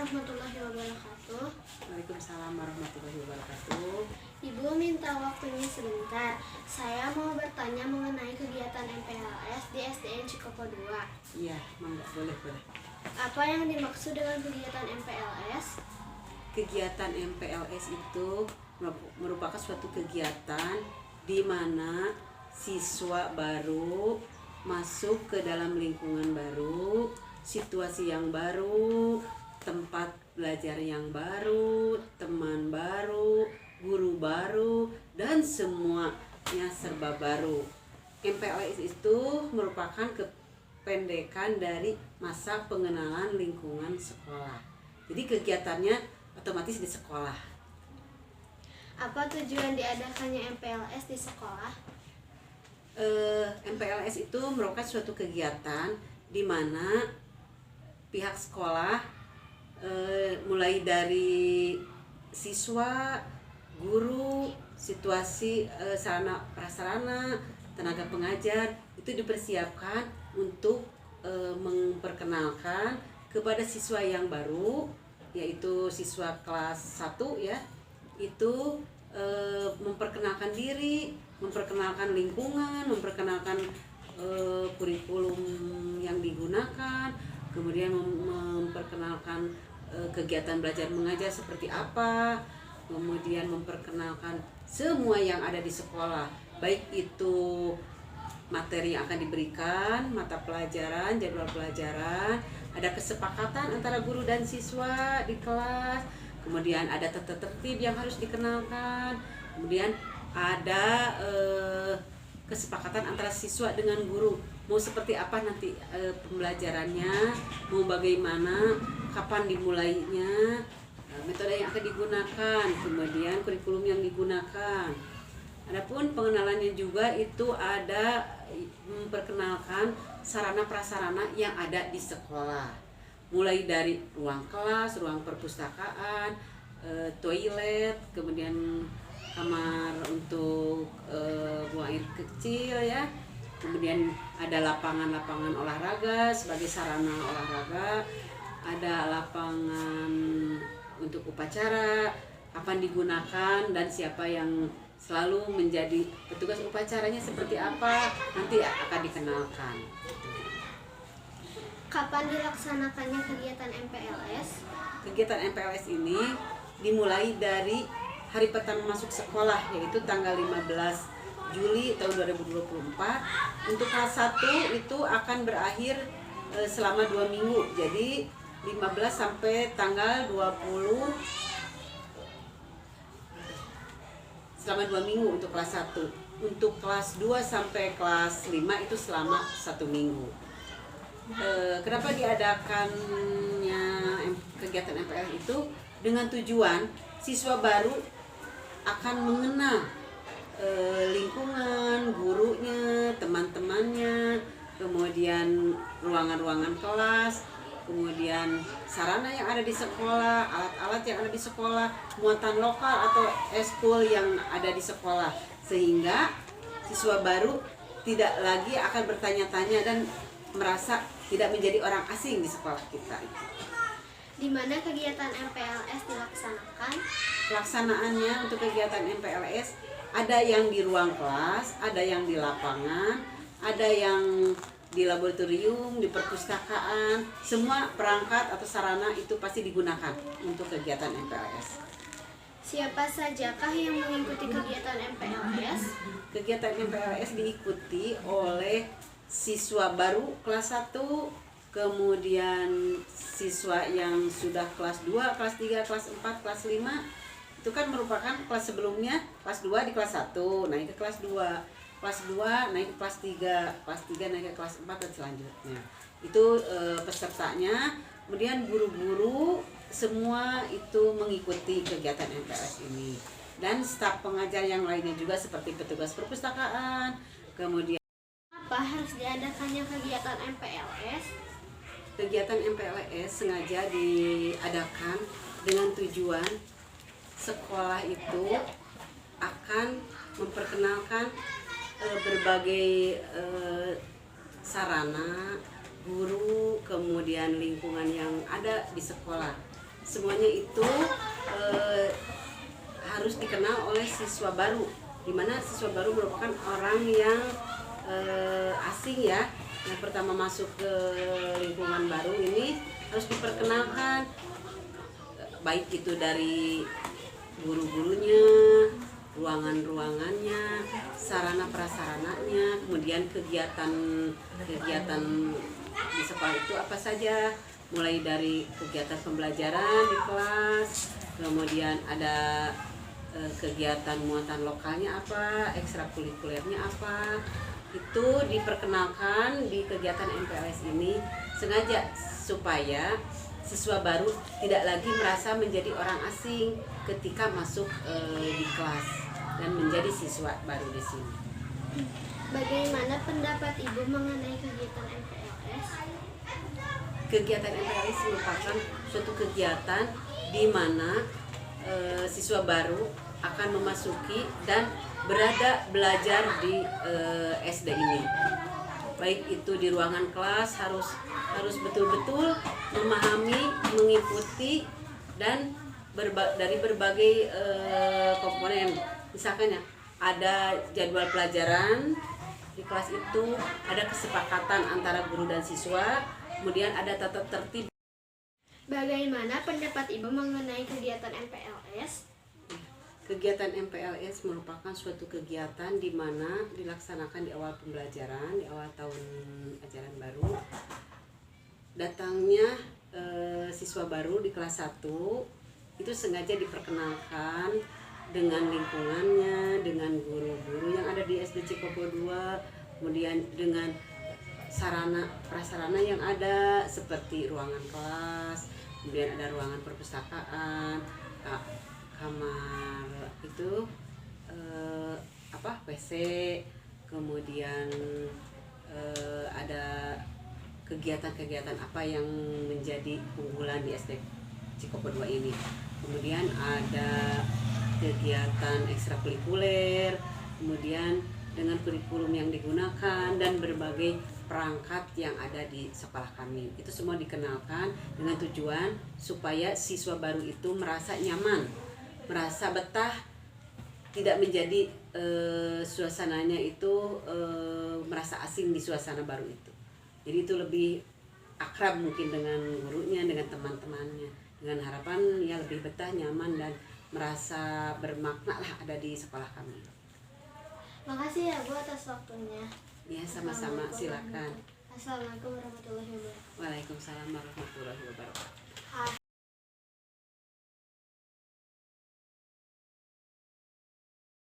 warahmatullahi wabarakatuh. Waalaikumsalam warahmatullahi wabarakatuh. Ibu minta waktunya sebentar. Saya mau bertanya mengenai kegiatan MPLS di SDN Cikopo 2. Iya, mangga, boleh. Apa yang dimaksud dengan kegiatan MPLS? Kegiatan MPLS itu merupakan suatu kegiatan di mana siswa baru masuk ke dalam lingkungan baru, situasi yang baru, tempat belajar yang baru, teman baru, guru baru, dan semuanya serba baru. MPLS itu merupakan kependekan dari masa pengenalan lingkungan sekolah. Jadi kegiatannya otomatis di sekolah. Apa tujuan diadakannya MPLS di sekolah? MPLS itu merupakan suatu kegiatan di mana pihak sekolah mulai dari siswa, guru, situasi sarana prasarana, tenaga pengajar itu dipersiapkan untuk memperkenalkan kepada siswa yang baru, yaitu siswa kelas 1 ya, itu memperkenalkan diri, memperkenalkan lingkungan, memperkenalkan kurikulum yang digunakan, kemudian memperkenalkan kegiatan belajar mengajar seperti apa, kemudian memperkenalkan semua yang ada di sekolah, baik itu materi yang akan diberikan, mata pelajaran, jadwal pelajaran, ada kesepakatan antara guru dan siswa di kelas, kemudian ada tata tertib yang harus dikenalkan, kemudian ada kesepakatan antara siswa dengan guru, mau seperti apa nanti pembelajarannya, mau bagaimana, kapan dimulainya, metode yang akan digunakan, kemudian kurikulum yang digunakan. Adapun pengenalannya juga itu ada memperkenalkan sarana prasarana yang ada di sekolah, mulai dari ruang kelas, ruang perpustakaan, toilet, kemudian kamar untuk buang air kecil ya, kemudian ada lapangan-lapangan olahraga sebagai sarana olahraga, ada lapangan untuk upacara, kapan digunakan dan siapa yang selalu menjadi petugas upacaranya seperti apa nanti akan dikenalkan. Kapan dilaksanakannya kegiatan MPLS? Kegiatan MPLS ini dimulai dari hari pertama masuk sekolah, yaitu tanggal 15 Juli tahun 2024. Untuk kelas 1 itu akan berakhir selama 2 minggu. Jadi 15 sampai tanggal 20, selama 2 minggu untuk kelas 1. Untuk kelas 2 sampai kelas 5 itu selama 1 minggu. Kenapa diadakannya kegiatan MPLS itu? Dengan tujuan siswa baru akan mengenal lingkungan, gurunya, teman-temannya, kemudian ruangan-ruangan kelas, kemudian sarana yang ada di sekolah, alat-alat yang ada di sekolah, muatan lokal atau eskul yang ada di sekolah, sehingga siswa baru tidak lagi akan bertanya-tanya dan merasa tidak menjadi orang asing di sekolah kita. Di mana kegiatan MPLS dilaksanakan? Pelaksanaannya untuk kegiatan MPLS ada yang di ruang kelas, ada yang di lapangan, ada yang di laboratorium, di perpustakaan, semua perangkat atau sarana itu pasti digunakan untuk kegiatan MPLS. Siapa sajakah yang mengikuti kegiatan MPLS? Kegiatan MPLS diikuti oleh siswa baru kelas 1, kemudian siswa yang sudah kelas 2, kelas 3, kelas 4, kelas 5. Itu kan merupakan kelas sebelumnya, kelas 2 di kelas 1, naik ke kelas 2. Kelas 2 naik ke kelas 3, kelas 3 naik ke kelas 4 dan selanjutnya. Itu pesertanya, kemudian guru-guru semua itu mengikuti kegiatan MPLS ini. Dan staf pengajar yang lainnya juga seperti petugas perpustakaan, kemudian Apa harus diadakannya kegiatan MPLS? kegiatan MPLS sengaja diadakan dengan tujuan sekolah itu akan memperkenalkan berbagai sarana, guru, kemudian lingkungan yang ada di sekolah. semuanya itu harus dikenal oleh siswa baru, di mana siswa baru merupakan orang yang asing ya, yang pertama masuk ke lingkungan baru ini harus diperkenalkan, baik itu dari guru-gurunya, ruangan-ruangannya, sarana prasarananya, kemudian kegiatan di sekolah itu apa saja, mulai dari kegiatan pembelajaran di kelas, kemudian ada kegiatan muatan lokalnya apa, ekstrakurikulernya apa, itu diperkenalkan di kegiatan MPLS ini sengaja supaya siswa baru tidak lagi merasa menjadi orang asing ketika masuk di kelas dan menjadi siswa baru di sini. Bagaimana pendapat Ibu mengenai kegiatan MPLS? Kegiatan MPLS merupakan suatu kegiatan di mana siswa baru akan memasuki dan belajar di SD ini. Baik itu di ruangan kelas harus betul-betul memahami, mengikuti dan dari berbagai komponen. Misalkan ya, ada jadwal pelajaran di kelas itu, ada kesepakatan antara guru dan siswa, kemudian ada tata tertib. Bagaimana pendapat Ibu mengenai kegiatan MPLS? Kegiatan MPLS merupakan suatu kegiatan di mana dilaksanakan di awal pembelajaran, di awal tahun ajaran baru. Datangnya siswa baru di kelas 1 itu sengaja diperkenalkan dengan lingkungannya, dengan guru-guru yang ada di SD Cikopo 2, kemudian dengan sarana prasarana yang ada seperti ruangan kelas, kemudian ada ruangan perpustakaan, kamar itu WC, kemudian ada kegiatan-kegiatan apa yang menjadi unggulan di SD Cikopo 2 ini. Kemudian ada kegiatan ekstrakurikuler, kemudian dengan kurikulum yang digunakan dan berbagai perangkat yang ada di sekolah kami. Itu semua dikenalkan dengan tujuan supaya siswa baru itu merasa nyaman, merasa betah, tidak menjadi suasananya itu merasa asing di suasana baru itu. Jadi itu lebih akrab mungkin dengan gurunya, dengan teman-temannya, dengan harapan ya lebih betah, nyaman dan merasa bermakna lah ada di sekolah kami. Makasih ya Bu atas waktunya. Ya, sama-sama, silakan. Assalamualaikum warahmatullahi wabarakatuh.